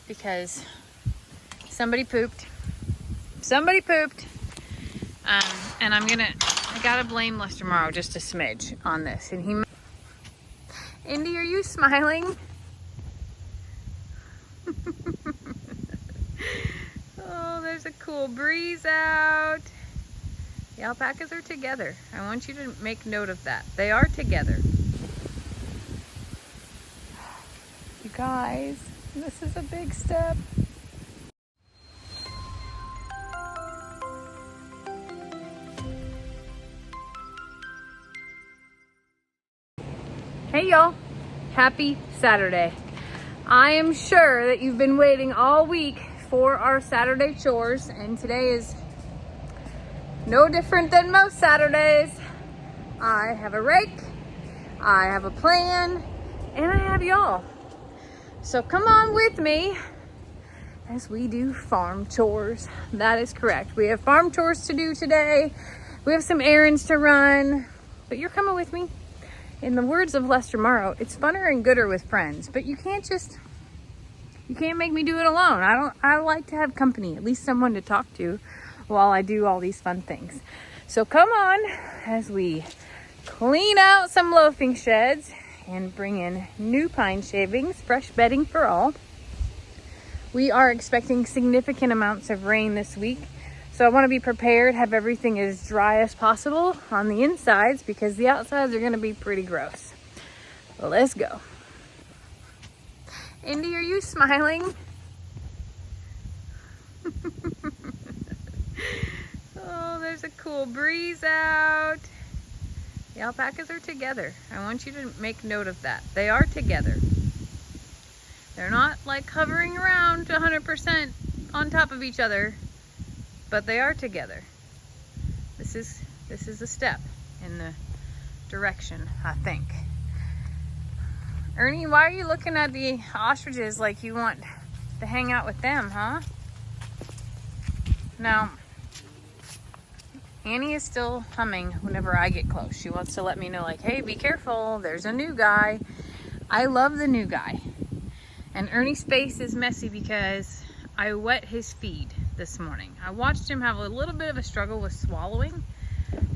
because somebody pooped. Somebody pooped. And I gotta blame Lester Morrow just a smidge on this. And Indy, are you smiling? Oh, there's a cool breeze out. The alpacas are together. I want you to make note of that. They are together. You guys, this is a big step. Hey y'all, happy Saturday. I am sure that you've been waiting all week for our Saturday chores, and today is no different than most Saturdays. I have a rake, I have a plan, and I have y'all. So come on with me as we do farm chores. That is correct. We have farm chores to do today. We have some errands to run, but you're coming with me. In the words of Lester Morrow, it's funner and gooder with friends, but you can't make me do it alone. I like to have company, at least someone to talk to while I do all these fun things. So come on as we clean out some loafing sheds and bring in new pine shavings, fresh bedding for all. We are expecting significant amounts of rain this week. So I want to be prepared, have everything as dry as possible on the insides because the outsides are going to be pretty gross. Well, let's go. Indy, are you smiling? Oh, there's a cool breeze out. The alpacas are together. I want you to make note of that. They are together. They're not like hovering around 100% on top of each other. But they are together. This is a step in the direction, I think. Ernie, why are you looking at the ostriches like you want to hang out with them, huh? Now, Annie is still humming whenever I get close. She wants to let me know, like, hey, be careful, there's a new guy. I love the new guy. And Ernie's face is messy because I wet his feed this morning. I watched him have a little bit of a struggle with swallowing,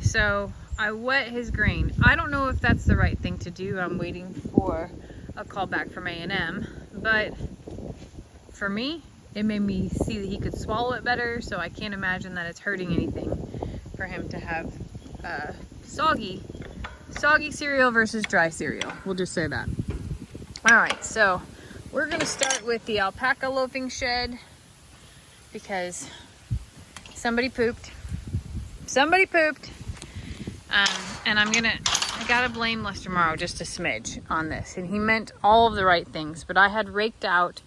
so I wet his grain. I don't know if that's the right thing to do. I'm waiting for a call back from A&M, but for me, it made me see that he could swallow it better, so I can't imagine that it's hurting anything for him to have soggy cereal versus dry cereal. We'll just say that. All right, so we're gonna start with the alpaca loafing shed because somebody pooped. And I gotta blame Lester Morrow just a smidge on this. And he meant all of the right things, but I had raked out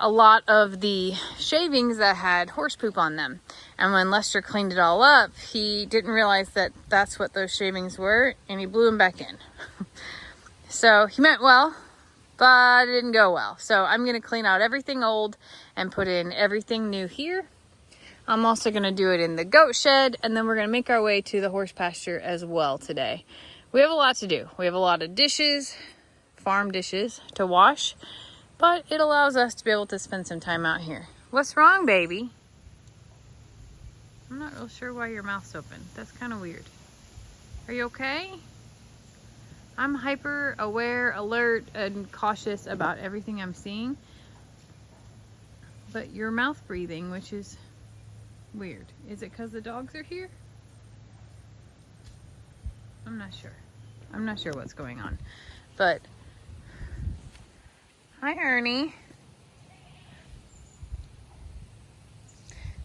a lot of the shavings that had horse poop on them. And when Lester cleaned it all up, he didn't realize that that's what those shavings were, and he blew them back in. So he meant well, but it didn't go well. So I'm gonna clean out everything old and put in everything new here. I'm also gonna do it in the goat shed, and then we're gonna make our way to the horse pasture as well today. We have a lot to do. We have a lot of dishes, farm dishes to wash, but it allows us to be able to spend some time out here. What's wrong, baby? I'm not real sure why your mouth's open. That's kind of weird. Are you okay? I'm hyper aware, alert, and cautious about everything I'm seeing. But you're mouth breathing, which is weird. Is it because the dogs are here? I'm not sure. I'm not sure what's going on. But, hi Ernie.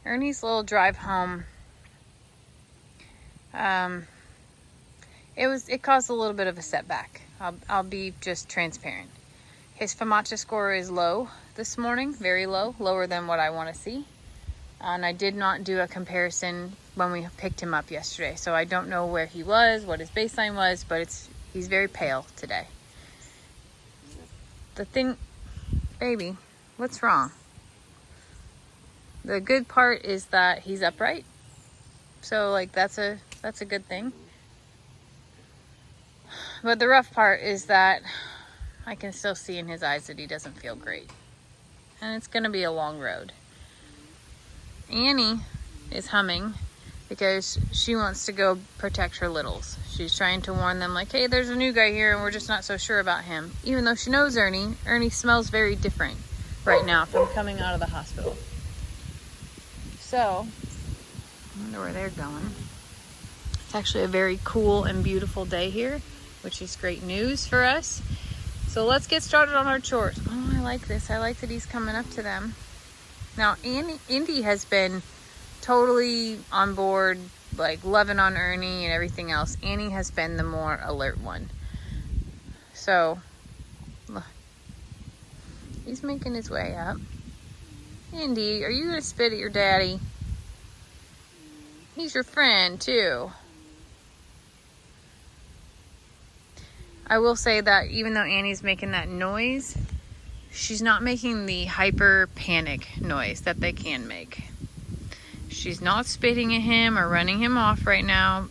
Ernie's little drive home, it caused a little bit of a setback. I'll be just transparent. His FOMACHA score is low this morning, very low, lower than what I want to see. And I did not do a comparison when we picked him up yesterday, so I don't know where he was, what his baseline was, but he's very pale today. The thing, baby, what's wrong? The good part is that he's upright, so like that's a good thing. But the rough part is that I can still see in his eyes that he doesn't feel great. and it's gonna be a long road. Annie is humming because she wants to go protect her littles. She's trying to warn them like, hey, there's a new guy here and we're just not so sure about him. Even though she knows Ernie, Ernie smells very different right now from coming out of the hospital. So, I wonder where they're going. It's actually a very cool and beautiful day here, which is great news for us. So let's get started on our chores. Oh, I like this. I like that he's coming up to them. Now, Indy has been totally on board, like loving on Ernie and everything else. Annie has been the more alert one. So, look, he's making his way up. Indy, are you gonna spit at your daddy? He's your friend too. I will say that even though Annie's making that noise, she's not making the hyper panic noise that they can make. She's not spitting at him or running him off right now,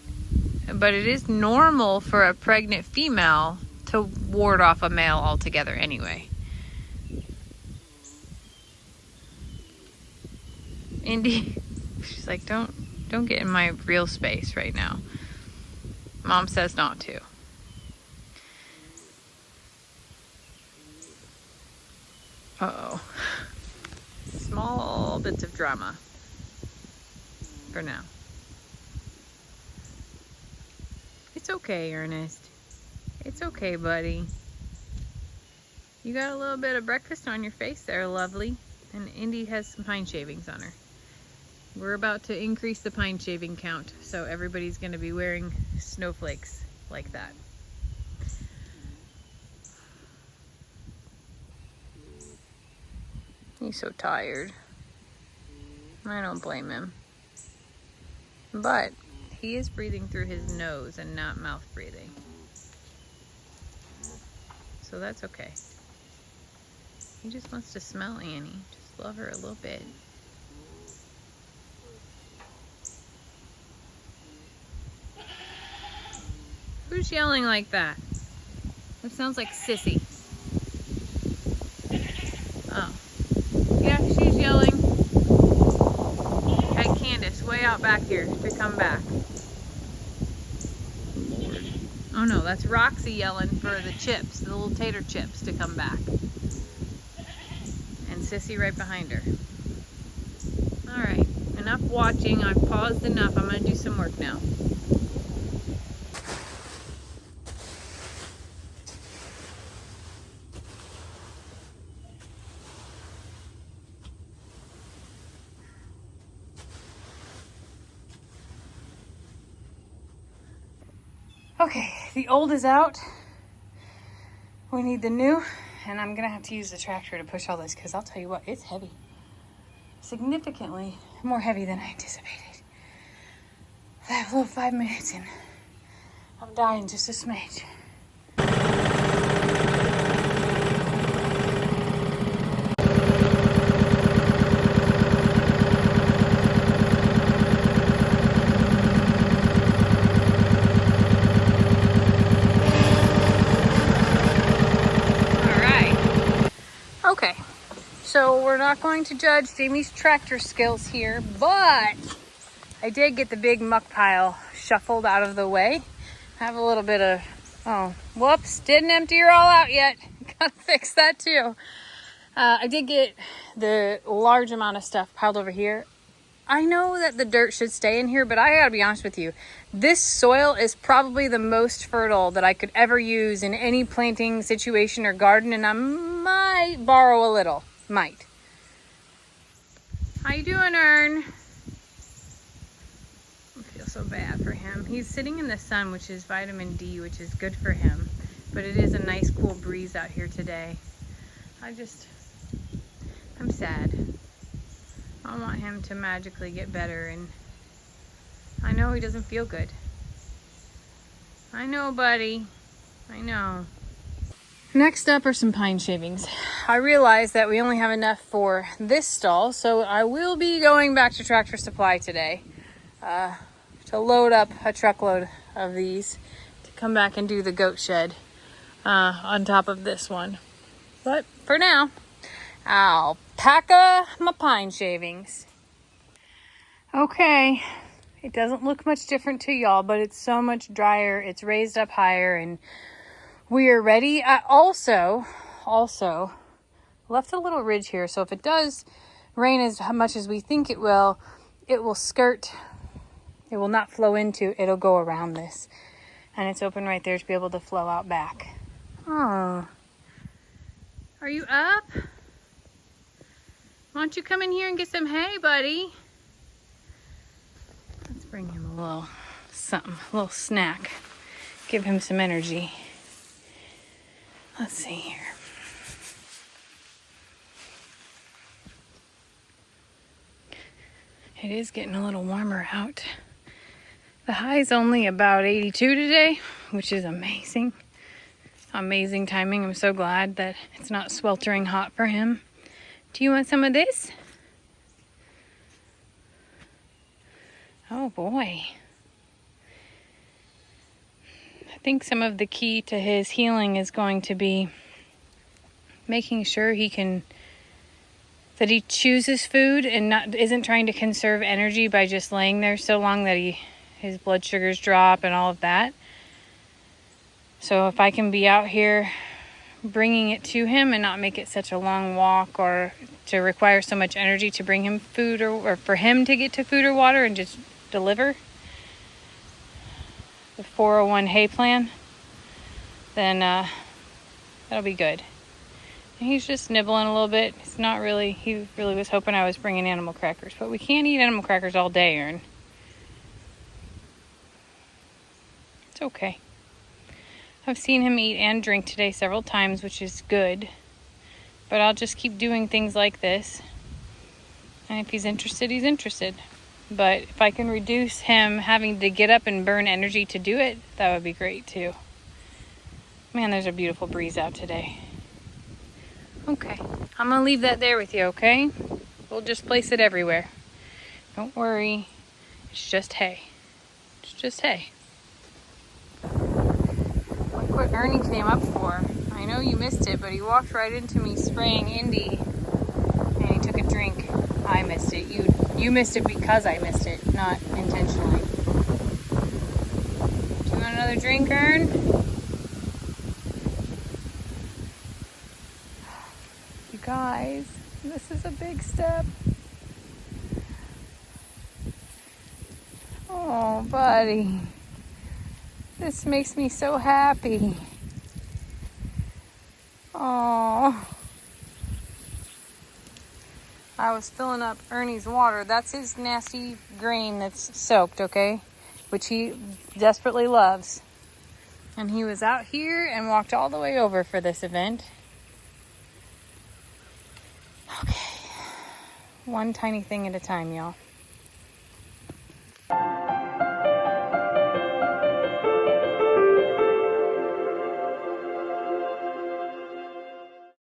but it is normal for a pregnant female to ward off a male altogether anyway. Indy, she's like, don't get in my real space right now. Mom says not to. Uh-oh. Small bits of drama. For now. It's okay, Ernest. It's okay, buddy. You got a little bit of breakfast on your face there, lovely. And Indy has some pine shavings on her. We're about to increase the pine shaving count, so everybody's going to be wearing snowflakes like that. He's so tired. I don't blame him. But he is breathing through his nose and not mouth breathing. So that's okay. He just wants to smell Annie. Just love her a little bit. Who's yelling like that? That sounds like Sissy. Oh. Yeah, she's yelling at Candace way out back here to come back. Lord. Oh no, that's Roxy yelling for the chips, the little tater chips to come back. And Sissy right behind her. Alright, enough watching. I've paused enough. I'm going to do some work now. Okay, the old is out. We need the new, and I'm gonna have to use the tractor to push all this because I'll tell you what, it's heavy. Significantly more heavy than I anticipated. That little 5 minutes and I'm dying just a smidge. Okay, so we're not going to judge Jamie's tractor skills here, but I did get the big muck pile shuffled out of the way. Have a little bit of, oh, whoops, didn't empty her all out yet. Gotta fix that too. I did get the large amount of stuff piled over here. I know that the dirt should stay in here, but I gotta be honest with you. This soil is probably the most fertile that I could ever use in any planting situation or garden, and I might borrow a little. Might. How you doing, Ern? I feel so bad for him. He's sitting in the sun, which is vitamin D, which is good for him. But it is a nice cool breeze out here today. I'm sad. I want him to magically get better, and I know he doesn't feel good. I know, buddy. I know. Next up are some pine shavings. I realize that we only have enough for this stall, so I will be going back to Tractor Supply today to load up a truckload of these to come back and do the goat shed on top of this one. But for now, Alpaca. Alpaca my pine shavings. Okay, it doesn't look much different to y'all, but it's so much drier. It's raised up higher and we are ready. I also left a little ridge here, so if it does rain as much as we think it will skirt. It will not flow into, it'll go around this. And it's open right there to be able to flow out back. Oh. Are you up? Why don't you come in here and get some hay, buddy? Let's bring him a little something, a little snack. Give him some energy. Let's see here. It is getting a little warmer out. The high is only about 82 today, which is amazing. Amazing timing. I'm so glad that it's not sweltering hot for him. Do you want some of this? Oh boy. I think some of the key to his healing is going to be making sure that he chooses food and isn't trying to conserve energy by just laying there so long that his blood sugars drop and all of that. So if I can be out here bringing it to him and not make it such a long walk or to require so much energy to bring him food or for him to get to food or water and just deliver the 401 hay plan, then that'll be good. And he's just nibbling a little bit. He really was hoping I was bringing animal crackers, but we can't eat animal crackers all day, Ern. It's okay. I've seen him eat and drink today several times, which is good. But I'll just keep doing things like this. And if he's interested, he's interested. But if I can reduce him having to get up and burn energy to do it, that would be great too. Man, there's a beautiful breeze out today. Okay, I'm gonna leave that there with you, okay? We'll just place it everywhere. Don't worry, it's just hay. It's just hay. Look what Ernie came up for. I know you missed it, but he walked right into me spraying Indy and he took a drink. I missed it. You missed it because I missed it, not intentionally. Do you want another drink, Ern? You guys, this is a big step. Oh, buddy. This makes me so happy. Oh. I was filling up Ernie's water. That's his nasty grain that's soaked, okay? Which he desperately loves. And he was out here and walked all the way over for this event. Okay. One tiny thing at a time, y'all.